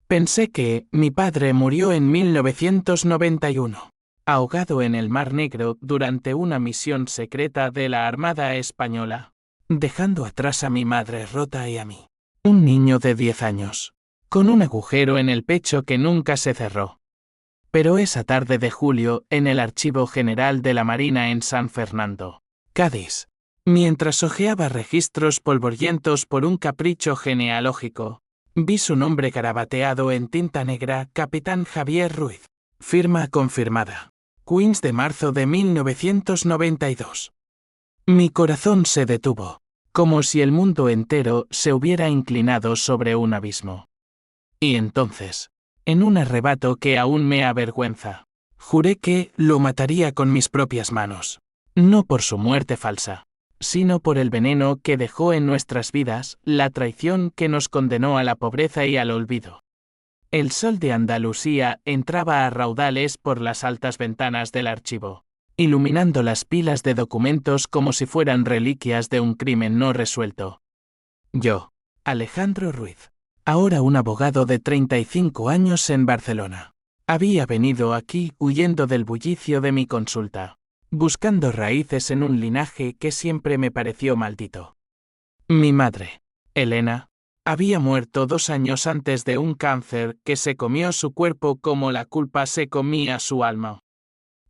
Pensé que mi padre murió en 1991, ahogado en el Mar Negro durante una misión secreta de la Armada Española, dejando atrás a mi madre rota y a mí, un niño de 10 años, con un agujero en el pecho que nunca se cerró. Pero esa tarde de julio, en el Archivo General de la Marina en San Fernando, Cádiz, mientras hojeaba registros polvorientos por un capricho genealógico, vi su nombre garabateado en tinta negra: Capitán Javier Ruiz. Firma confirmada. Queens de marzo de 1992. Mi corazón se detuvo, como si el mundo entero se hubiera inclinado sobre un abismo. Y entonces, en un arrebato que aún me avergüenza, juré que lo mataría con mis propias manos, no por su muerte falsa, sino por el veneno que dejó en nuestras vidas, la traición que nos condenó a la pobreza y al olvido. El sol de Andalucía entraba a raudales por las altas ventanas del archivo, iluminando las pilas de documentos como si fueran reliquias de un crimen no resuelto. Yo, Alejandro Ruiz, ahora un abogado de 35 años en Barcelona, había venido aquí huyendo del bullicio de mi consulta, buscando raíces en un linaje que siempre me pareció maldito. Mi madre, Elena, había muerto 2 años antes de un cáncer que se comió su cuerpo como la culpa se comía su alma.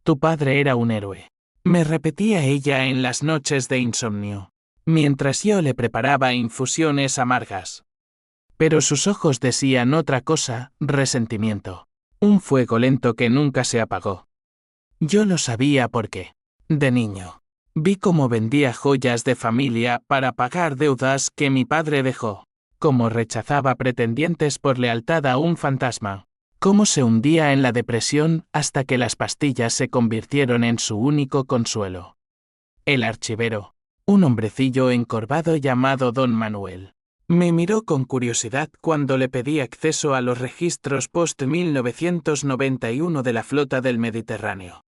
Tu padre era un héroe, me repetía ella en las noches de insomnio, mientras yo le preparaba infusiones amargas. Pero sus ojos decían otra cosa: resentimiento, un fuego lento que nunca se apagó. Yo lo sabía porque, de niño, vi cómo vendía joyas de familia para pagar deudas que mi padre dejó, cómo rechazaba pretendientes por lealtad a un fantasma, cómo se hundía en la depresión hasta que las pastillas se convirtieron en su único consuelo. El archivero, un hombrecillo encorvado llamado Don Manuel, me miró con curiosidad cuando le pedí acceso a los registros post-1991 de la flota del Mediterráneo.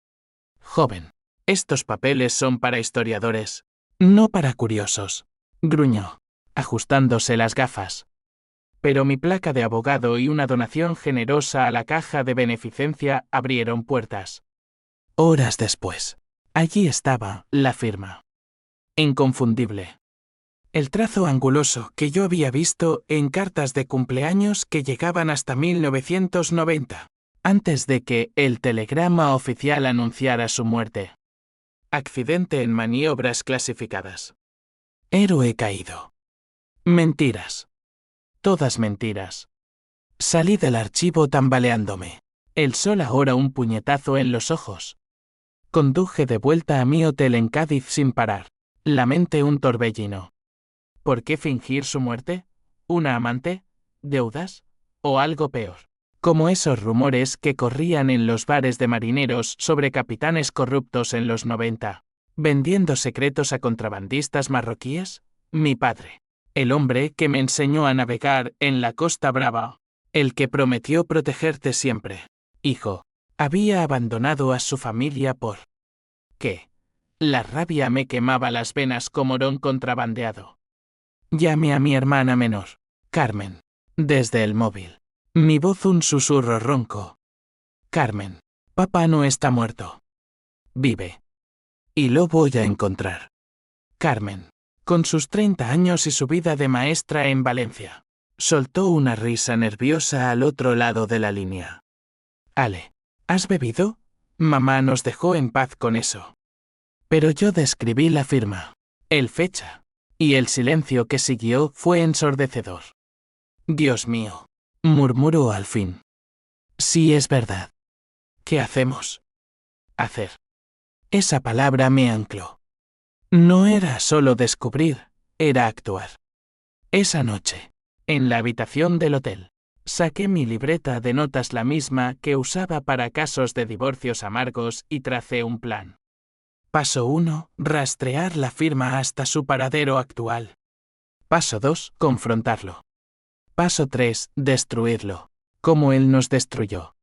Joven, estos papeles son para historiadores, no para curiosos, gruñó, ajustándose las gafas. Pero mi placa de abogado y una donación generosa a la caja de beneficencia abrieron puertas. Horas después, allí estaba la firma. Inconfundible. El trazo anguloso que yo había visto en cartas de cumpleaños que llegaban hasta 1990, antes de que el telegrama oficial anunciara su muerte. Accidente en maniobras clasificadas. Héroe caído. Mentiras. Todas mentiras. Salí del archivo tambaleándome, el sol ahora un puñetazo en los ojos. Conduje de vuelta a mi hotel en Cádiz sin parar, la mente un torbellino. ¿Por qué fingir su muerte? ¿Una amante? ¿Deudas? ¿O algo peor? Como esos rumores que corrían en los bares de marineros sobre capitanes corruptos en los 90, vendiendo secretos a contrabandistas marroquíes. Mi padre, el hombre que me enseñó a navegar en la Costa Brava, el que prometió protegerte siempre, hijo, había abandonado a su familia por... ¿Qué? La rabia me quemaba las venas como morón contrabandeado. Llamé a mi hermana menor, Carmen, desde el móvil. Mi voz un susurro ronco. Carmen, papá no está muerto. Vive. Y lo voy a encontrar. Carmen, con sus 30 años y su vida de maestra en Valencia, soltó una risa nerviosa al otro lado de la línea. Ale, ¿has bebido? Mamá nos dejó en paz con eso. Pero yo describí la firma, el fecha, y el silencio que siguió fue ensordecedor. Dios mío, murmuró al fin. Sí, es verdad. ¿Qué hacemos? Hacer. Esa palabra me ancló. No era solo descubrir, era actuar. Esa noche, en la habitación del hotel, saqué mi libreta de notas, la misma que usaba para casos de divorcios amargos, y tracé un plan. Paso 1, rastrear la firma hasta su paradero actual. Paso 2, confrontarlo. Paso 3, destruirlo, como él nos destruyó.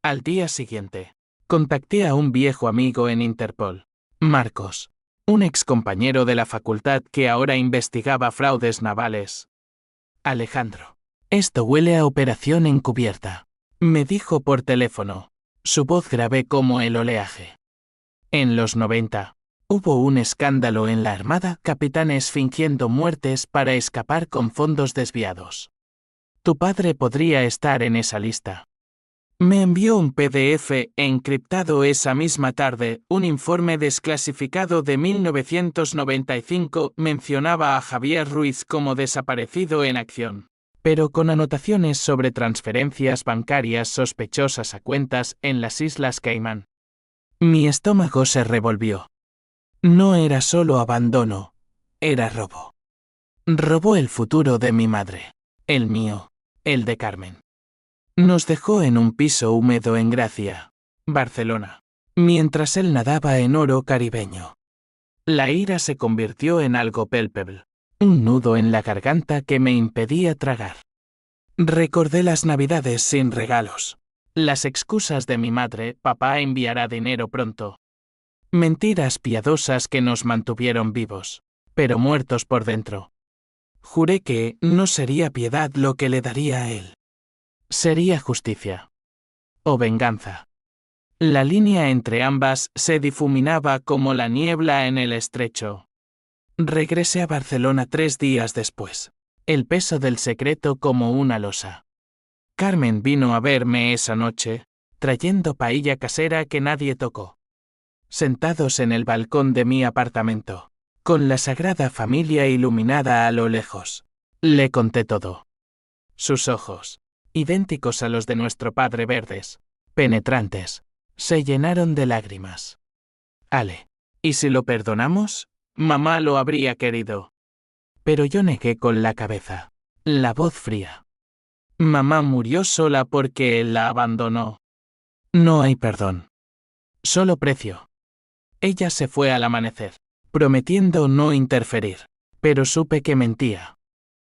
Al día siguiente, contacté a un viejo amigo en Interpol, Marcos, un excompañero de la facultad que ahora investigaba fraudes navales. Alejandro, Esto huele a operación encubierta, me dijo por teléfono, su voz grave como el oleaje. En los 90, hubo un escándalo en la Armada, capitanes fingiendo muertes para escapar con fondos desviados. Tu padre podría estar en esa lista. Me envió un PDF encriptado esa misma tarde. Un informe desclasificado de 1995 mencionaba a Javier Ruiz como desaparecido en acción, pero con anotaciones sobre transferencias bancarias sospechosas a cuentas en las Islas Caimán. Mi estómago se revolvió. No era solo abandono, era robo. Robó el futuro de mi madre, el mío, el de Carmen. Nos dejó en un piso húmedo en Gracia, Barcelona, mientras él nadaba en oro caribeño. La ira se convirtió en algo palpable, un nudo en la garganta que me impedía tragar. Recordé las navidades sin regalos, las excusas de mi madre: papá enviará dinero pronto. Mentiras piadosas que nos mantuvieron vivos, pero muertos por dentro. Juré que no sería piedad lo que le daría a él. Sería justicia. O venganza. La línea entre ambas se difuminaba como la niebla en el estrecho. Regresé a Barcelona 3 días después, el peso del secreto como una losa. Carmen vino a verme esa noche, trayendo paella casera que nadie tocó. Sentados en el balcón de mi apartamento, con la Sagrada Familia iluminada a lo lejos, le conté todo. Sus ojos, idénticos a los de nuestro padre, verdes, penetrantes, se llenaron de lágrimas. Ale, ¿y si lo perdonamos? Mamá lo habría querido. Pero yo negué con la cabeza, la voz fría. Mamá murió sola porque él la abandonó. No hay perdón. Solo precio. Ella se fue al amanecer, prometiendo no interferir, pero supe que mentía.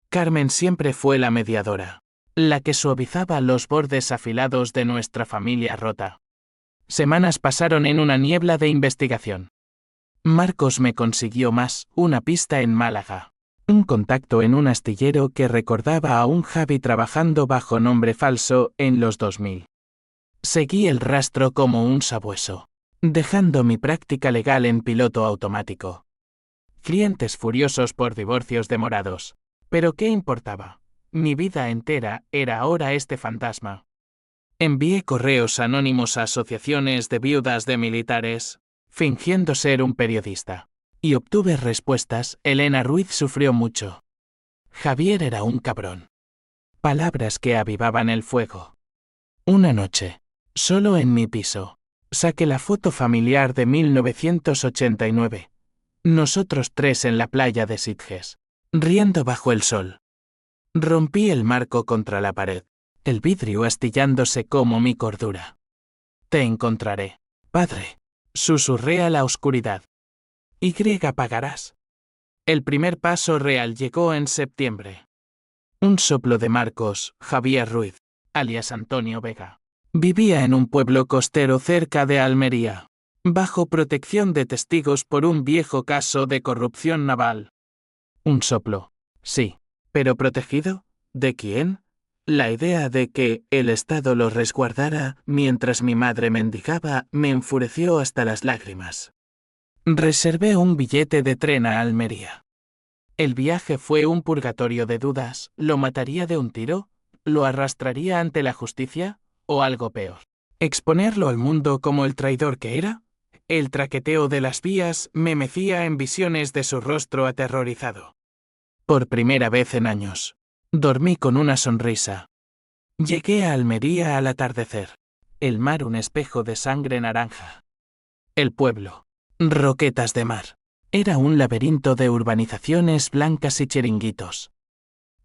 Carmen siempre fue la mediadora, la que suavizaba los bordes afilados de nuestra familia rota. Semanas pasaron en una niebla de investigación. Marcos me consiguió una pista en Málaga, un contacto en un astillero que recordaba a un Javi trabajando bajo nombre falso en los 2000. Seguí el rastro como un sabueso, dejando mi práctica legal en piloto automático. Clientes furiosos por divorcios demorados. Pero ¿qué importaba? Mi vida entera era ahora este fantasma. Envié correos anónimos a asociaciones de viudas de militares, fingiendo ser un periodista, y obtuve respuestas. Elena Ruiz sufrió mucho. Javier era un cabrón. Palabras que avivaban el fuego. Una noche, solo en mi piso, saqué la foto familiar de 1989. Nosotros 3 en la playa de Sitges, riendo bajo el sol. Rompí el marco contra la pared, el vidrio astillándose como mi cordura. Te encontraré, padre, susurré a la oscuridad. Y pagarás. El primer paso real llegó en septiembre. Un soplo de Marcos, Javier Ruiz, alias Antonio Vega. Vivía en un pueblo costero cerca de Almería, bajo protección de testigos por un viejo caso de corrupción naval. Un soplo, sí, pero ¿protegido? ¿De quién? La idea de que el Estado lo resguardara mientras mi madre mendigaba me enfureció hasta las lágrimas. Reservé un billete de tren a Almería. El viaje fue un purgatorio de dudas. ¿Lo mataría de un tiro? ¿Lo arrastraría ante la justicia? ¿O algo peor? ¿Exponerlo al mundo como el traidor que era? El traqueteo de las vías me mecía en visiones de su rostro aterrorizado. Por primera vez en años, dormí con una sonrisa. Llegué a Almería al atardecer. El mar un espejo de sangre naranja. El pueblo, roquetas de mar, era un laberinto de urbanizaciones blancas y chiringuitos.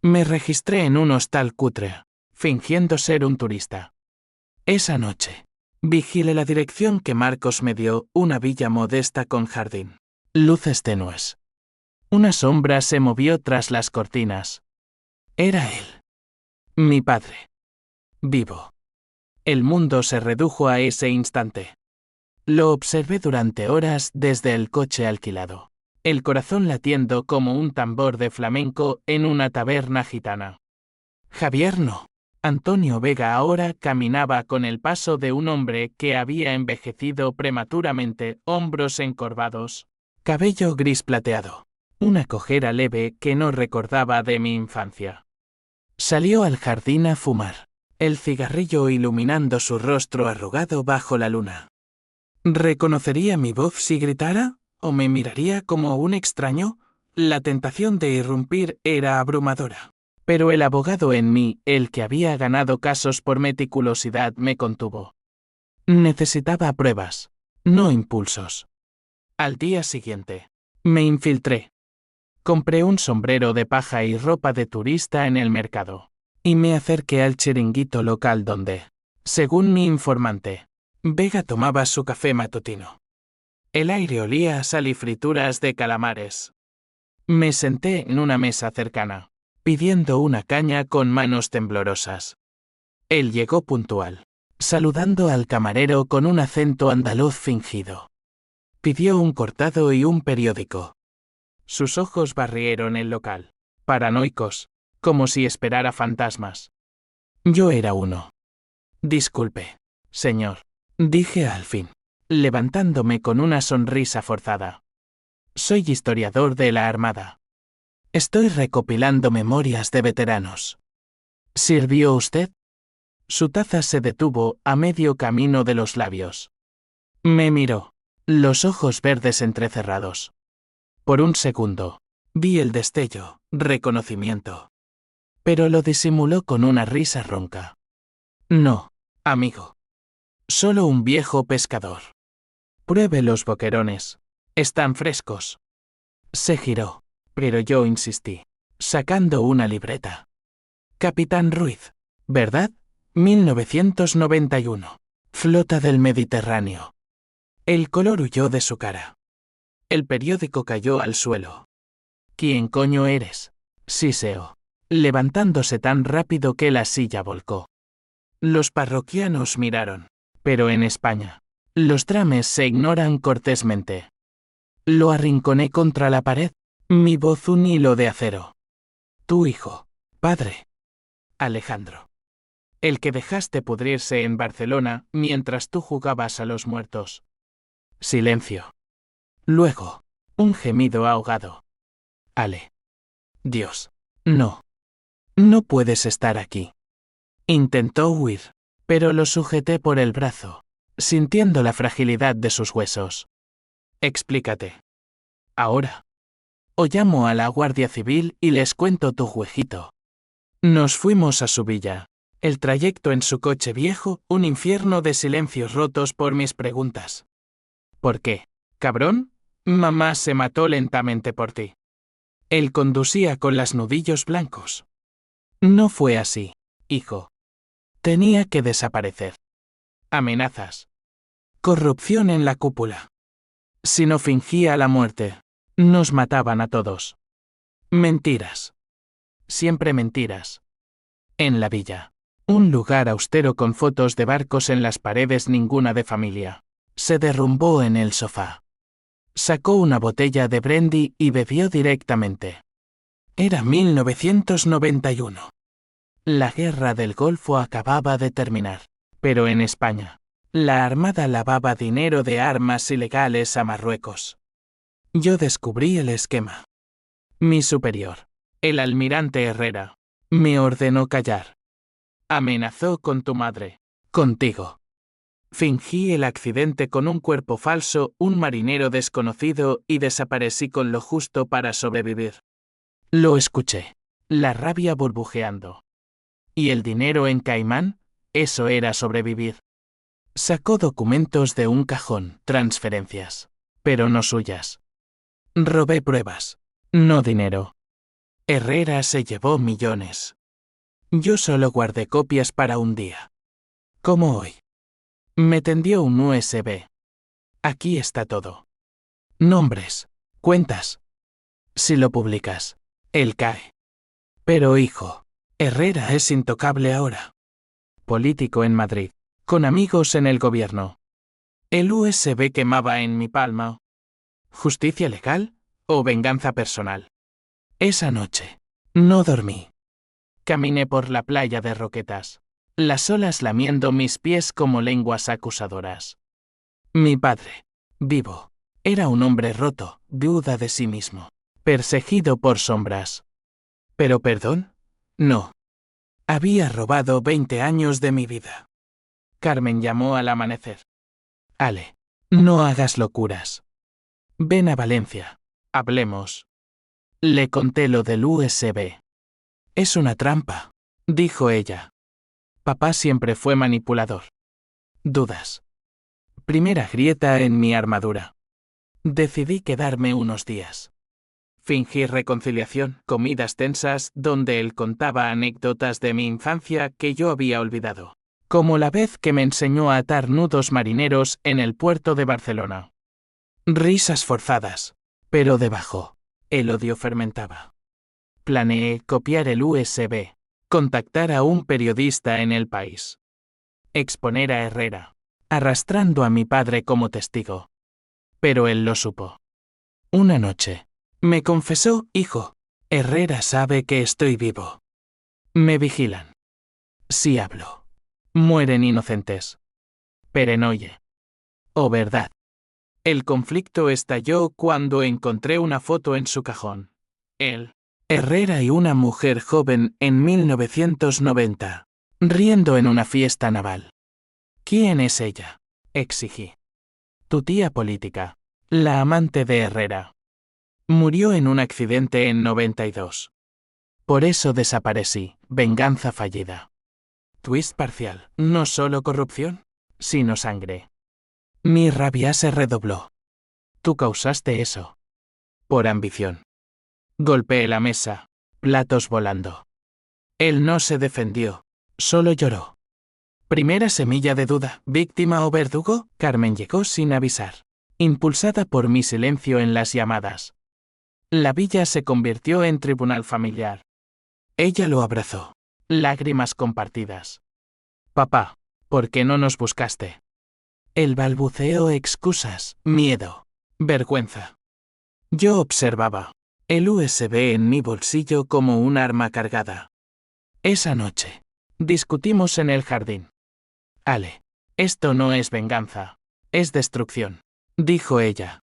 Me registré en un hostal cutre, fingiendo ser un turista. Esa noche, vigilé la dirección que Marcos me dio, una villa modesta con jardín. Luces tenues. Una sombra se movió tras las cortinas. Era él. Mi padre. Vivo. El mundo se redujo a ese instante. Lo observé durante horas desde el coche alquilado, el corazón latiendo como un tambor de flamenco en una taberna gitana. Javier no. Antonio Vega ahora caminaba con el paso de un hombre que había envejecido prematuramente, hombros encorvados, cabello gris plateado, una cojera leve que no recordaba de mi infancia. Salió al jardín a fumar, el cigarrillo iluminando su rostro arrugado bajo la luna. ¿Reconocería mi voz si gritara? ¿O me miraría como un extraño? La tentación de irrumpir era abrumadora. Pero el abogado en mí, el que había ganado casos por meticulosidad, me contuvo. Necesitaba pruebas, no impulsos. Al día siguiente, me infiltré. Compré un sombrero de paja y ropa de turista en el mercado, y me acerqué al chiringuito local donde, según mi informante, Vega tomaba su café matutino. El aire olía a sal y frituras de calamares. Me senté en una mesa cercana, pidiendo una caña con manos temblorosas. Él llegó puntual, saludando al camarero con un acento andaluz fingido. Pidió un cortado y un periódico. Sus ojos barrieron el local, paranoicos, como si esperara fantasmas. Yo era uno. Disculpe, señor, dije al fin, levantándome con una sonrisa forzada. Soy historiador de la Armada. Estoy recopilando memorias de veteranos. ¿Sirvió usted? Su taza se detuvo a medio camino de los labios. Me miró, los ojos verdes entrecerrados. Por un segundo, vi el destello, reconocimiento. Pero lo disimuló con una risa ronca. No, amigo. Solo un viejo pescador. Pruebe los boquerones. Están frescos. Se giró, pero yo insistí, sacando una libreta. Capitán Ruiz, ¿verdad? 1991. Flota del Mediterráneo. El color huyó de su cara. El periódico cayó al suelo. ¿Quién coño eres? Siseó, levantándose tan rápido que la silla volcó. Los parroquianos miraron, pero en España, los trames se ignoran cortésmente. Lo arrinconé contra la pared, mi voz un hilo de acero. Tu hijo, padre. Alejandro. El que dejaste pudrirse en Barcelona mientras tú jugabas a los muertos. Silencio. Luego, un gemido ahogado. Ale. Dios. No. No puedes estar aquí. Intentó huir, pero lo sujeté por el brazo, sintiendo la fragilidad de sus huesos. Explícate. Ahora. O llamo a la Guardia Civil y les cuento tu jueguito. Nos fuimos a su villa. El trayecto en su coche viejo, un infierno de silencios rotos por mis preguntas. ¿Por qué, cabrón? Mamá se mató lentamente por ti. Él conducía con las nudillos blancos. No fue así, hijo. Tenía que desaparecer. Amenazas. Corrupción en la cúpula. Si no fingía la muerte, nos mataban a todos. Mentiras. Siempre mentiras. En la villa. Un lugar austero con fotos de barcos en las paredes, ninguna de familia. Se derrumbó en el sofá. Sacó una botella de brandy y bebió directamente. Era 1991. La guerra del Golfo acababa de terminar, pero en España, la Armada lavaba dinero de armas ilegales a Marruecos. Yo descubrí el esquema. Mi superior, el almirante Herrera, me ordenó callar. Amenazó con tu madre, contigo. Fingí el accidente con un cuerpo falso, un marinero desconocido, y desaparecí con lo justo para sobrevivir. Lo escuché, la rabia burbujeando. ¿Y el dinero en Caimán? Eso era sobrevivir. Sacó documentos de un cajón, transferencias, pero no suyas. Robé pruebas, no dinero. Herrera se llevó millones. Yo solo guardé copias para un día. Como hoy. Me tendió un USB. Aquí está todo. Nombres, cuentas. Si lo publicas, él cae. Pero hijo, Herrera es intocable ahora. Político en Madrid, con amigos en el gobierno. El USB quemaba en mi palma. ¿Justicia legal o venganza personal? Esa noche, no dormí. Caminé por la playa de Roquetas, las olas lamiendo mis pies como lenguas acusadoras. Mi padre, vivo, era un hombre roto, duda de sí mismo, perseguido por sombras. ¿Pero perdón? No. Había robado 20 años de mi vida. Carmen llamó al amanecer. Ale, no hagas locuras. Ven a Valencia. Hablemos. Le conté lo del USB. Es una trampa, dijo ella. Papá siempre fue manipulador. Dudas. Primera grieta en mi armadura. Decidí quedarme unos días. Fingí reconciliación, comidas tensas, donde él contaba anécdotas de mi infancia que yo había olvidado. Como la vez que me enseñó a atar nudos marineros en el puerto de Barcelona. Risas forzadas. Pero debajo, el odio fermentaba. Planeé copiar el USB, contactar a un periodista en El País. Exponer a Herrera, arrastrando a mi padre como testigo. Pero él lo supo. Una noche, me confesó, hijo, Herrera sabe que estoy vivo. Me vigilan. Si hablo, mueren inocentes. Perenoye. Oh, verdad. El conflicto estalló cuando encontré una foto en su cajón. Él, Herrera y una mujer joven en 1990, riendo en una fiesta naval. ¿Quién es ella? Exigí. Tu tía política, la amante de Herrera. Murió en un accidente en 92. Por eso desaparecí, venganza fallida. Twist parcial, no solo corrupción, sino sangre. Mi rabia se redobló. Tú causaste eso. Por ambición. Golpeé la mesa, platos volando. Él no se defendió, solo lloró. Primera semilla de duda, víctima o verdugo, Carmen llegó sin avisar, impulsada por mi silencio en las llamadas. La villa se convirtió en tribunal familiar. Ella lo abrazó, lágrimas compartidas. Papá, ¿por qué no nos buscaste? El balbuceo, excusas, miedo, vergüenza. Yo observaba, el USB en mi bolsillo como un arma cargada. Esa noche, discutimos en el jardín. Ale, esto no es venganza, es destrucción, dijo ella.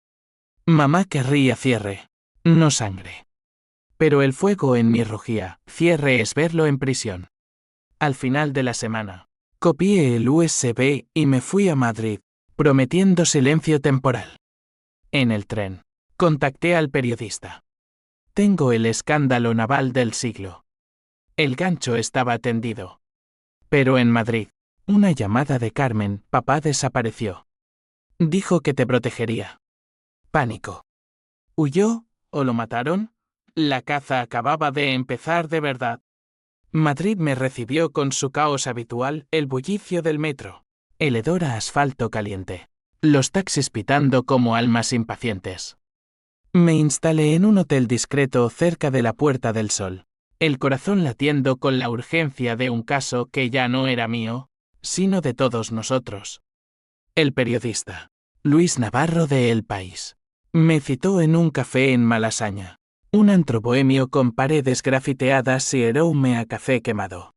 Mamá querría cierre, no sangre. Pero el fuego en mí rugía, cierre es verlo en prisión. Al final de la semana, copié el USB y me fui a Madrid, prometiendo silencio temporal. En el tren, contacté al periodista. Tengo el escándalo naval del siglo. El gancho estaba tendido. Pero en Madrid, una llamada de Carmen, papá desapareció. Dijo que te protegería. Pánico. ¿Huyó o lo mataron? La caza acababa de empezar de verdad. Madrid me recibió con su caos habitual, el bullicio del metro, el hedor a asfalto caliente, los taxis pitando como almas impacientes. Me instalé en un hotel discreto cerca de la Puerta del Sol, el corazón latiendo con la urgencia de un caso que ya no era mío, sino de todos nosotros. El periodista, Luis Navarro de El País, me citó en un café en Malasaña, un antro bohemio con paredes grafiteadas y aroma a café quemado.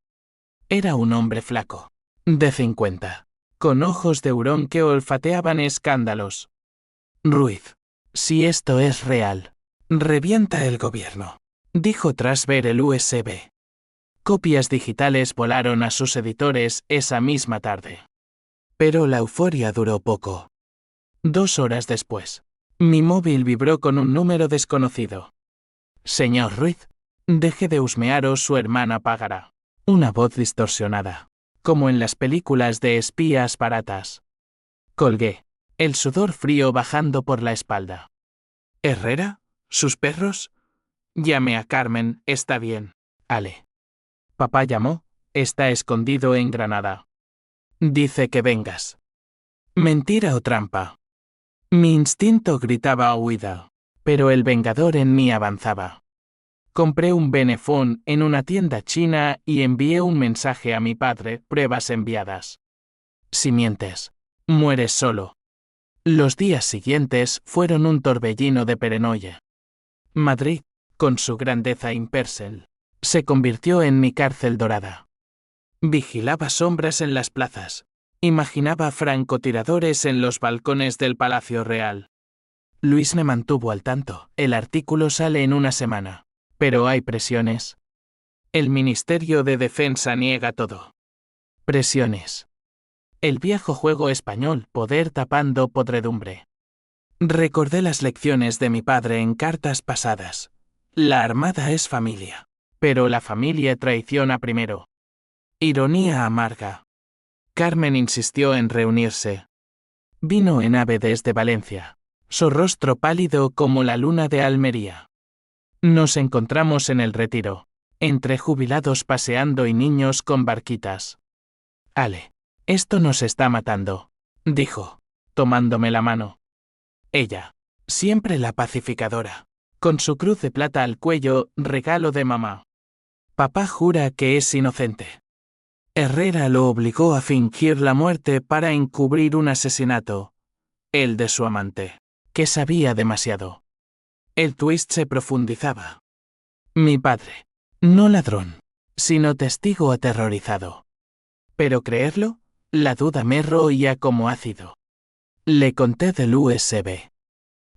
Era un hombre flaco, de 50, con ojos de hurón que olfateaban escándalos. Ruiz, si esto es real, revienta el gobierno, dijo tras ver el USB. Copias digitales volaron a sus editores esa misma tarde. Pero la euforia duró poco. 2 horas después, mi móvil vibró con un número desconocido. Señor Ruiz, deje de husmear o su hermana pagará. Una voz distorsionada, como en las películas de espías baratas. Colgué, el sudor frío bajando por la espalda. ¿Herrera? ¿Sus perros? Llame a Carmen, está bien. Ale. Papá llamó, está escondido en Granada. Dice que vengas. ¿Mentira o trampa? Mi instinto gritaba huida, pero el vengador en mí avanzaba. Compré un Benefón en una tienda china y envié un mensaje a mi padre, pruebas enviadas. Si mientes, mueres solo. Los días siguientes fueron un torbellino de perenoia. Madrid, con su grandeza impersel, Se convirtió en mi cárcel dorada. Vigilaba sombras en las plazas. Imaginaba francotiradores en los balcones del Palacio Real. Luis me mantuvo al tanto. El artículo sale en una semana. Pero hay presiones. El Ministerio de Defensa niega todo. Presiones. El viejo juego español, poder tapando podredumbre. Recordé las lecciones de mi padre en cartas pasadas. La armada es familia. Pero la familia traiciona primero. Ironía amarga. Carmen insistió en reunirse. Vino en ave desde Valencia. Su rostro pálido como la luna de Almería. Nos encontramos en el Retiro, entre jubilados paseando y niños con barquitas. Ale, esto nos está matando, dijo, tomándome la mano. Ella, siempre la pacificadora, con su cruz de plata al cuello, regalo de mamá. Papá jura que es inocente. Herrera lo obligó a fingir la muerte para encubrir un asesinato, el de su amante, que sabía demasiado. El twist se profundizaba. Mi padre, no ladrón, sino testigo aterrorizado. Pero creerlo, la duda me roía como ácido. Le conté del USB.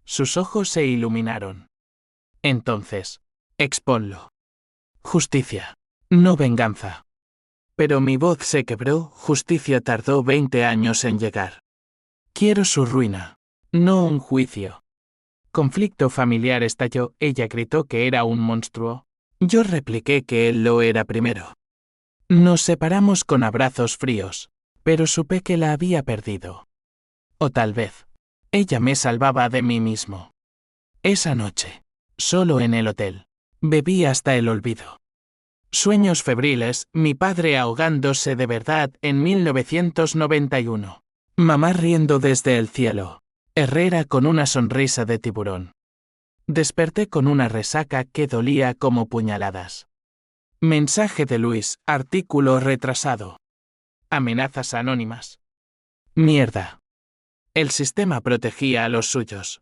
Sus ojos se iluminaron. Entonces, exponlo. Justicia, no venganza. Pero mi voz se quebró, justicia tardó 20 años en llegar. Quiero su ruina, no un juicio. Conflicto familiar estalló, ella gritó que era un monstruo. Yo repliqué que él lo era primero. Nos separamos con abrazos fríos, pero supe que la había perdido. O tal vez, ella me salvaba de mí mismo. Esa noche, solo en el hotel, bebí hasta el olvido. Sueños febriles, mi padre ahogándose de verdad en 1991. Mamá riendo desde el cielo. Herrera con una sonrisa de tiburón. Desperté con una resaca que dolía como puñaladas. Mensaje de Luis, artículo retrasado. Amenazas anónimas. Mierda. El sistema protegía a los suyos.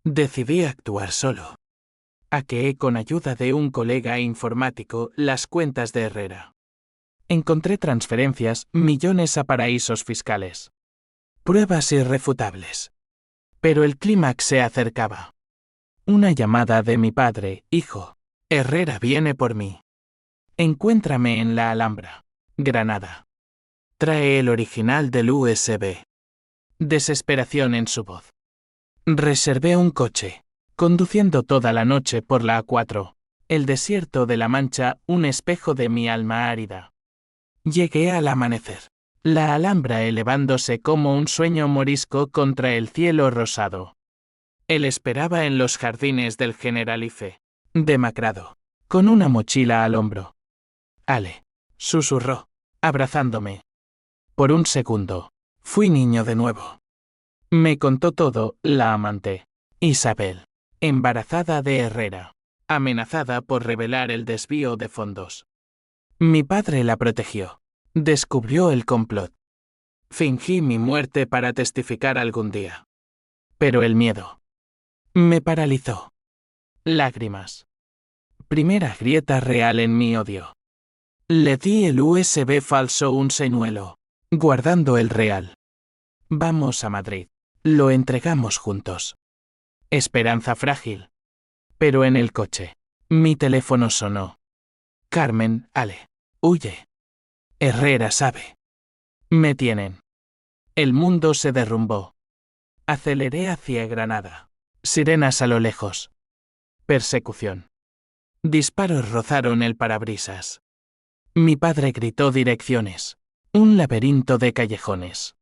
Decidí actuar solo. Hackeé con ayuda de un colega informático las cuentas de Herrera. Encontré transferencias, millones a paraísos fiscales. Pruebas irrefutables. Pero el clímax se acercaba. Una llamada de mi padre, hijo. Herrera viene por mí. Encuéntrame en la Alhambra, Granada. Trae el original del USB. Desesperación en su voz. Reservé un coche, conduciendo toda la noche por la A4, el desierto de la Mancha, un espejo de mi alma árida. Llegué al amanecer, la Alhambra elevándose como un sueño morisco contra el cielo rosado. Él esperaba en los jardines del Generalife, demacrado, con una mochila al hombro. Ale, susurró, abrazándome. Por un segundo, fui niño de nuevo. Me contó todo, la amante, Isabel, embarazada de Herrera, amenazada por revelar el desvío de fondos. Mi padre la protegió. Descubrió el complot. Fingí mi muerte para testificar algún día. Pero el miedo me paralizó. Lágrimas. Primera grieta real en mi odio. Le di el USB falso un señuelo, guardando el real. Vamos a Madrid. Lo entregamos juntos. Esperanza frágil. Pero en el coche, mi teléfono sonó. Carmen, Ale, huye. Herrera sabe. Me tienen. El mundo se derrumbó. Aceleré hacia Granada. Sirenas a lo lejos. Persecución. Disparos rozaron el parabrisas. Mi padre gritó direcciones. Un laberinto de callejones.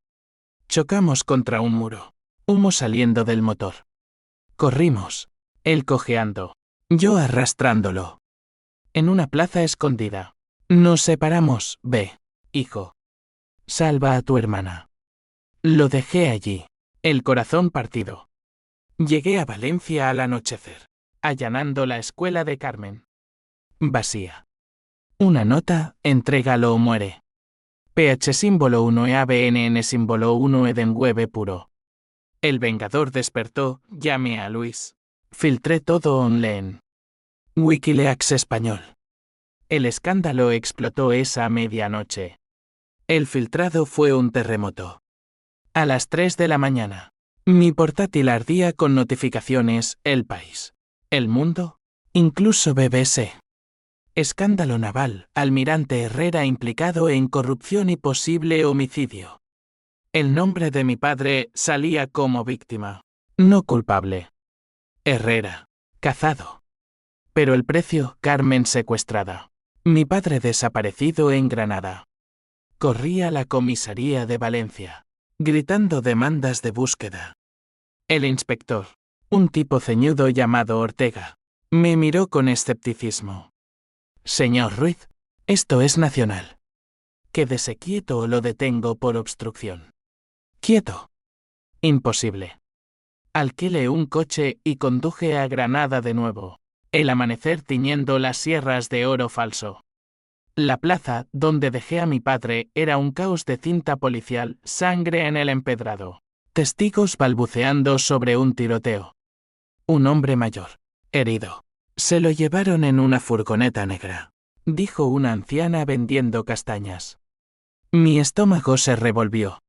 Chocamos contra un muro. Humo saliendo del motor. Corrimos. Él cojeando. Yo arrastrándolo. En una plaza escondida. Nos separamos, ve, hijo. Salva a tu hermana. Lo dejé allí. El corazón partido. Llegué a Valencia al anochecer, allanando la escuela de Carmen. Vacía. Una nota, entrégalo o muere. PH símbolo 1 EABNN símbolo 1 Eden Web puro. El Vengador despertó, llamé a Luis. Filtré todo online. Wikileaks español. El escándalo explotó esa medianoche. El filtrado fue un terremoto. A las 3 de la mañana. Mi portátil ardía con notificaciones: El País, El Mundo, incluso BBC. Escándalo naval: Almirante Herrera implicado en corrupción y posible homicidio. El nombre de mi padre salía como víctima, no culpable. Herrera, cazado. Pero el precio: Carmen secuestrada. Mi padre desaparecido en Granada. Corrí a la comisaría de Valencia, gritando demandas de búsqueda. El inspector, un tipo ceñudo llamado Ortega, me miró con escepticismo. Señor Ruiz, esto es nacional. Quédese quieto o lo detengo por obstrucción. Quieto. Imposible. Alquilé un coche y conduje a Granada de nuevo, el amanecer tiñendo las sierras de oro falso. La plaza donde dejé a mi padre era un caos de cinta policial, sangre en el empedrado, testigos balbuceando sobre un tiroteo. Un hombre mayor, herido. Se lo llevaron en una furgoneta negra, dijo una anciana vendiendo castañas. Mi estómago se revolvió.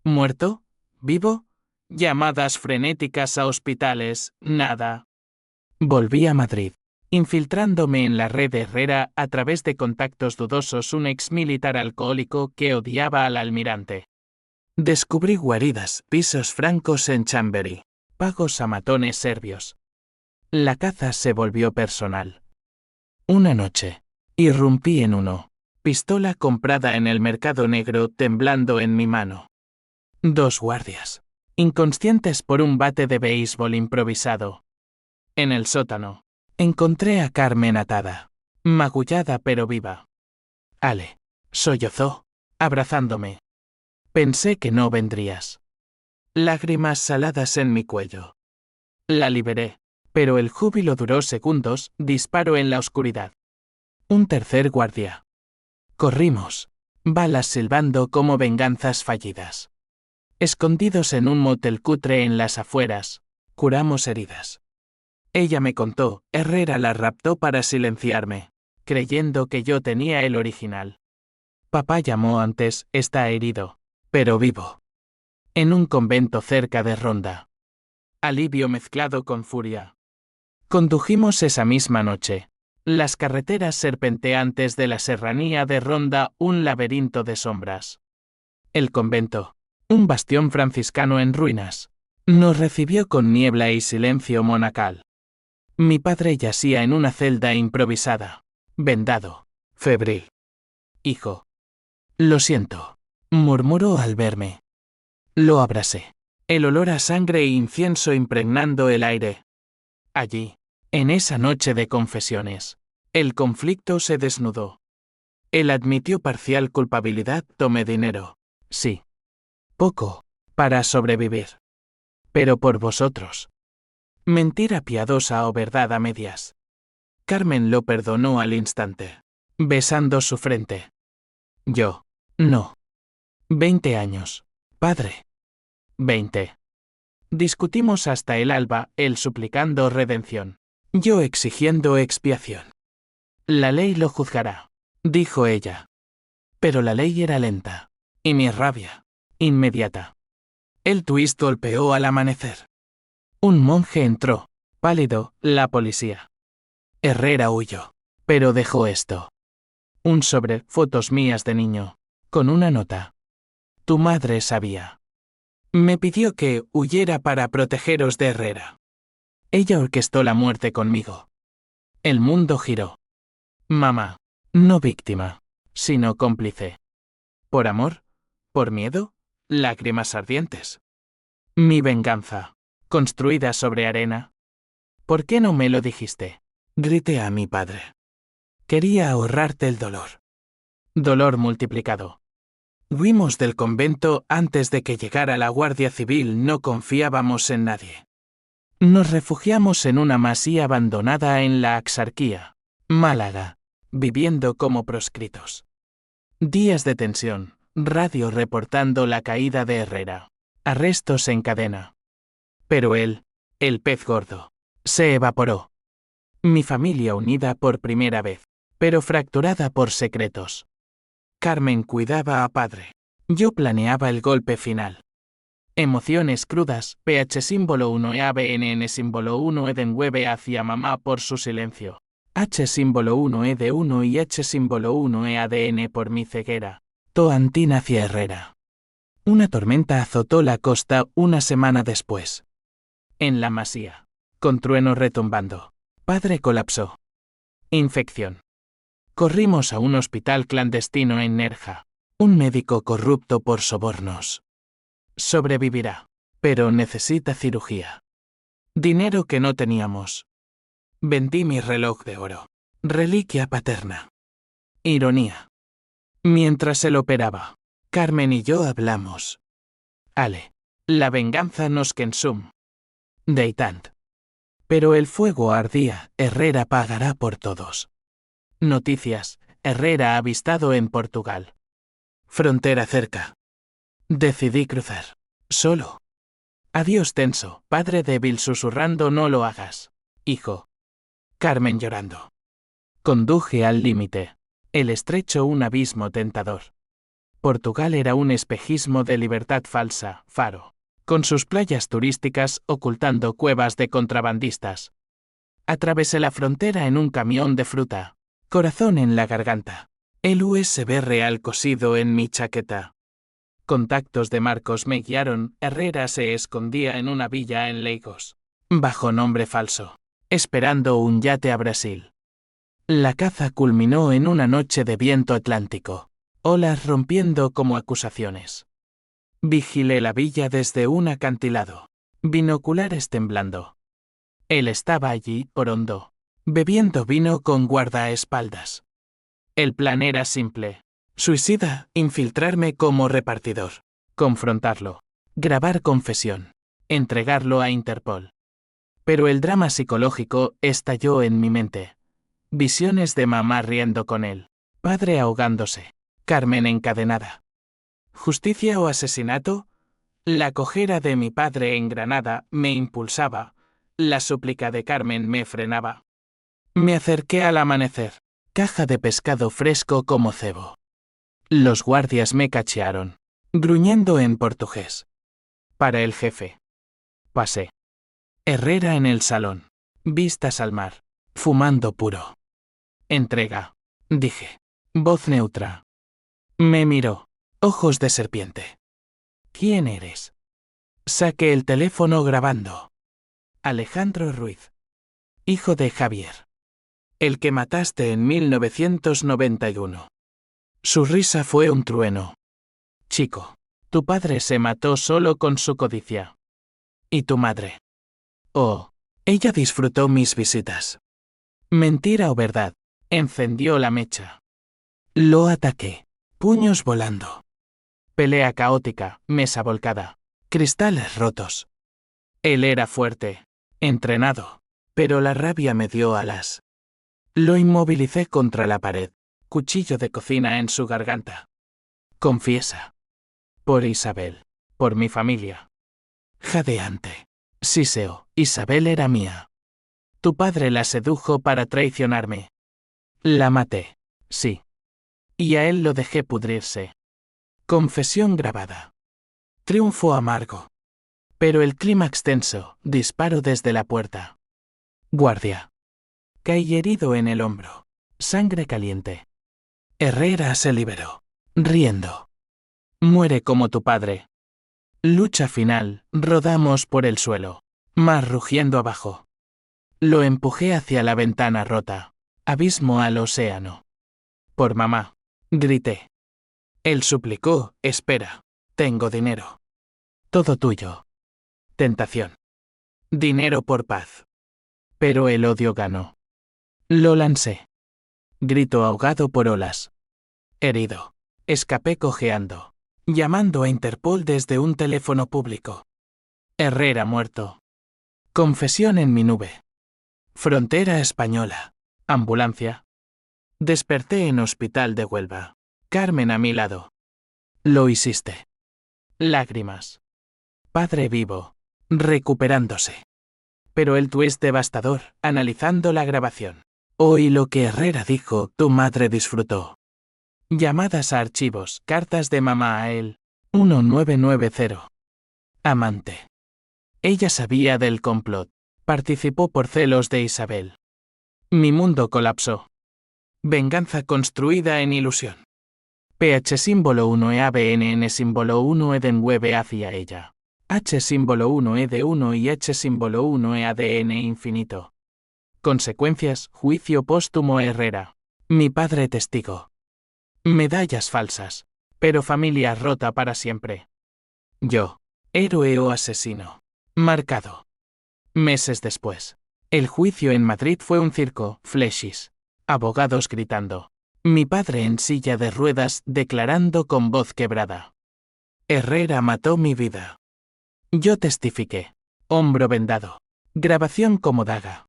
¿Muerto? ¿Vivo? Llamadas frenéticas a hospitales, nada. Volví a Madrid, infiltrándome en la red de Herrera a través de contactos dudosos, un exmilitar alcohólico que odiaba al almirante. Descubrí guaridas, pisos francos en Chamberí, pagos a matones serbios. La caza se volvió personal. Una noche, irrumpí en uno, pistola comprada en el mercado negro temblando en mi mano. 2 guardias, inconscientes por un bate de béisbol improvisado. En el sótano, encontré a Carmen atada, magullada pero viva. Ale, sollozó, abrazándome. Pensé que no vendrías. Lágrimas saladas en mi cuello. La liberé, pero el júbilo duró segundos, disparo en la oscuridad. Un tercer guardia. Corrimos, balas silbando como venganzas fallidas. Escondidos en un motel cutre en las afueras, curamos heridas. Ella me contó: Herrera la raptó para silenciarme, creyendo que yo tenía el original. Papá llamó antes: está herido, pero vivo. En un convento cerca de Ronda. Alivio mezclado con furia. Condujimos esa misma noche. Las carreteras serpenteantes de la serranía de Ronda, un laberinto de sombras. El convento, un bastión franciscano en ruinas, nos recibió con niebla y silencio monacal. Mi padre yacía en una celda improvisada, vendado, febril. Hijo. Lo siento, murmuró al verme. Lo abracé. El olor a sangre e incienso impregnando el aire. Allí, en esa noche de confesiones, el conflicto se desnudó. Él admitió parcial culpabilidad: tomé dinero. Sí. Poco, para sobrevivir. Pero por vosotros. Mentira piadosa o verdad a medias. Carmen lo perdonó al instante, besando su frente. Yo, no. 20 años, padre. 20. Discutimos hasta el alba, él suplicando redención, yo exigiendo expiación. La ley lo juzgará, dijo ella. Pero la ley era lenta, y mi rabia, inmediata. El twist golpeó al amanecer. Un monje entró, pálido, la policía. Herrera huyó, pero dejó esto. Un sobre, fotos mías de niño, con una nota. Tu madre sabía. Me pidió que huyera para protegeros de Herrera. Ella orquestó la muerte conmigo. El mundo giró. Mamá, no víctima, sino cómplice. ¿Por amor? ¿Por miedo? Lágrimas ardientes. Mi venganza, construida sobre arena. ¿Por qué no me lo dijiste? Grité a mi padre. Quería ahorrarte el dolor. Dolor multiplicado. Huimos del convento antes de que llegara la Guardia Civil, no confiábamos en nadie. Nos refugiamos en una masía abandonada en la Axarquía, Málaga, viviendo como proscritos. Días de tensión, radio reportando la caída de Herrera, arrestos en cadena. Pero él, el pez gordo, se evaporó. Mi familia unida por primera vez. pero fracturada por secretos. Carmen cuidaba a padre. Yo planeaba el golpe final. Emociones crudas, pH símbolo 1 e ABNN símbolo 1 Edenwebe hacia mamá por su silencio. H símbolo 1 ED1 y H símbolo 1 EADN por mi ceguera. Toantín hacia Herrera. Una tormenta azotó la costa una semana después. En la Masía. Con trueno retumbando. Padre colapsó. Infección. Corrimos a un hospital clandestino en Nerja. Un médico corrupto por sobornos. Sobrevivirá, pero necesita cirugía. Dinero que no teníamos. Vendí mi reloj de oro. Reliquia paterna. Ironía. Mientras él operaba, Carmen y yo hablamos. Ale. La venganza nos consum. Deitant. Pero el fuego ardía, Herrera pagará por todos. Noticias, Herrera avistado en Portugal. Frontera cerca. Decidí cruzar. Solo. Adiós tenso, padre débil susurrando no lo hagas. Hijo. Carmen llorando. Conduje al límite. El estrecho un abismo tentador. Portugal era un espejismo de libertad falsa, Faro. Con sus playas turísticas ocultando cuevas de contrabandistas. Atravesé la frontera en un camión de fruta. Corazón en la garganta. El USB real cosido en mi chaqueta. Contactos de Marcos me guiaron, Herrera se escondía en una villa en Lagos. Bajo nombre falso. Esperando un yate a Brasil. La caza culminó en una noche de viento atlántico. Olas rompiendo como acusaciones. Vigilé la villa desde un acantilado. Binoculares temblando. Él estaba allí, Orondo, bebiendo vino con guardaespaldas. El plan era simple. Suicida, infiltrarme como repartidor. Confrontarlo. Grabar confesión. Entregarlo a Interpol. Pero el drama psicológico estalló en mi mente. Visiones de mamá riendo con él. Padre ahogándose. Carmen encadenada. ¿Justicia o asesinato? La cojera de mi padre en Granada me impulsaba. La súplica de Carmen me frenaba. Me acerqué al amanecer. Caja de pescado fresco como cebo. Los guardias me cachearon. Gruñendo en portugués. Para el jefe. Pasé. Herrera en el salón. Vistas al mar. Fumando puro. Entrega. Dije. Voz neutra. Me miró. Ojos de serpiente. ¿Quién eres? Saqué el teléfono grabando. Alejandro Ruiz. Hijo de Javier. El que mataste en 1991. Su risa fue un trueno. Chico, tu padre se mató solo con su codicia. ¿Y tu madre? Oh, ella disfrutó mis visitas. Mentira o verdad, encendió la mecha. Lo ataqué. Puños volando. Pelea caótica, mesa volcada. Cristales rotos. Él era fuerte, entrenado, pero la rabia me dio alas. Lo inmovilicé contra la pared, cuchillo de cocina en su garganta. Confiesa. Por Isabel, por mi familia. Jadeante. Siseo, Isabel era mía. Tu padre la sedujo para traicionarme. La maté, sí. Y a él lo dejé pudrirse. Confesión grabada. Triunfo amargo. Pero el clímax tenso, disparo desde la puerta. Guardia. Caí herido en el hombro. Sangre caliente. Herrera se liberó. Riendo. Muere como tu padre. Lucha final, rodamos por el suelo. Mar rugiendo abajo. Lo empujé hacia la ventana rota. Abismo al océano. Por mamá. Grité. Él suplicó, espera. Tengo dinero. Todo tuyo. Tentación. Dinero por paz. Pero el odio ganó. Lo lancé. Grito ahogado por olas. Herido. Escapé cojeando. Llamando a Interpol desde un teléfono público. Herrera muerto. Confesión en mi nube. Frontera española. Ambulancia. Desperté en hospital de Huelva. Carmen a mi lado. Lo hiciste. Lágrimas. Padre vivo. Recuperándose. Pero el twist devastador, analizando la grabación. Oí lo que Herrera dijo, tu madre disfrutó. Llamadas a archivos, cartas de mamá a él. 1990. Amante. Ella sabía del complot. Participó por celos de Isabel. Mi mundo colapsó. Venganza construida en ilusión. PH símbolo 1 e ABNN símbolo 1 e den web hacia ella. H símbolo 1 e de 1 y H símbolo 1 e ADN infinito. Consecuencias, juicio póstumo Herrera. Mi padre testigo. Medallas falsas. Pero familia rota para siempre. Yo. Héroe o asesino. Marcado. Meses después. El juicio en Madrid fue un circo, flechis. Abogados gritando. Mi padre en silla de ruedas declarando con voz quebrada. Herrera mató mi vida. Yo testifiqué. Hombro vendado. Grabación como daga.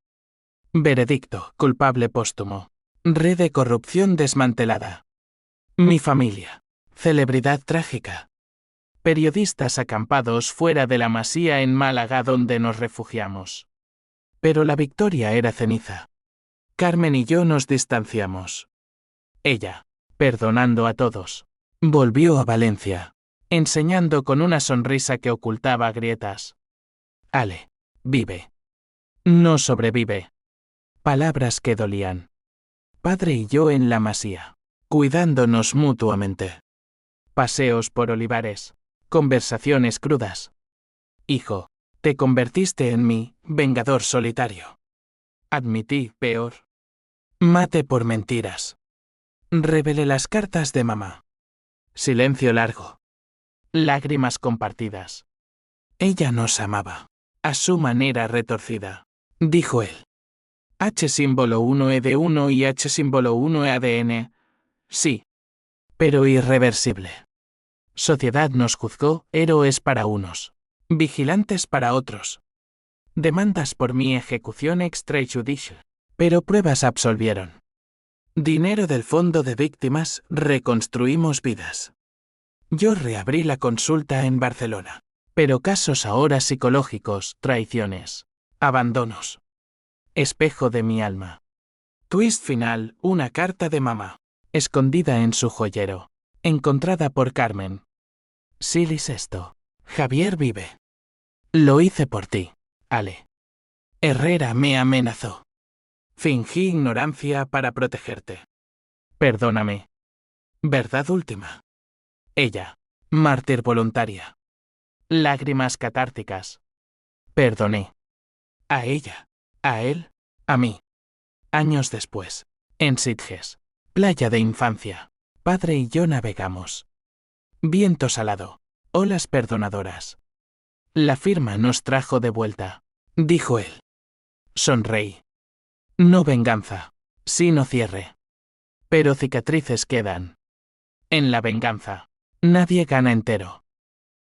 Veredicto, culpable póstumo. Red de corrupción desmantelada. Mi familia. Celebridad trágica. Periodistas acampados fuera de la masía en Málaga donde nos refugiamos. Pero la victoria era ceniza. Carmen y yo nos distanciamos. Ella, perdonando a todos, volvió a Valencia, enseñando con una sonrisa que ocultaba grietas. Ale, vive. No sobrevive. Palabras que dolían. Padre y yo en la masía, cuidándonos mutuamente. Paseos por olivares, conversaciones crudas. Hijo, te convertiste en mi vengador solitario. Admití, peor. Mate por mentiras. Revelé las cartas de mamá. Silencio largo. Lágrimas compartidas. Ella nos amaba. A su manera retorcida. Dijo él. H símbolo 1 e de 1 y H símbolo 1 e ADN. Sí. Pero irreversible. Sociedad nos juzgó, héroes para unos. Vigilantes para otros. Demandas por mi ejecución extrajudicial. Pero pruebas absolvieron. Dinero del fondo de víctimas, reconstruimos vidas. Yo reabrí la consulta en Barcelona. Pero casos ahora psicológicos, traiciones, abandonos. Espejo de mi alma. Twist final, una carta de mamá. Escondida en su joyero. Encontrada por Carmen. Silis esto. Javier vive. Lo hice por ti, Ale. Herrera me amenazó. Fingí ignorancia para protegerte. Perdóname. Verdad última. Ella. Mártir voluntaria. Lágrimas catárticas. Perdoné. A ella. A él. A mí. Años después. En Sitges. Playa de infancia. Padre y yo navegamos. Viento salado. Olas perdonadoras. La firma nos trajo de vuelta. Dijo él. Sonreí. No venganza, sino cierre. Pero cicatrices quedan. En la venganza, nadie gana entero.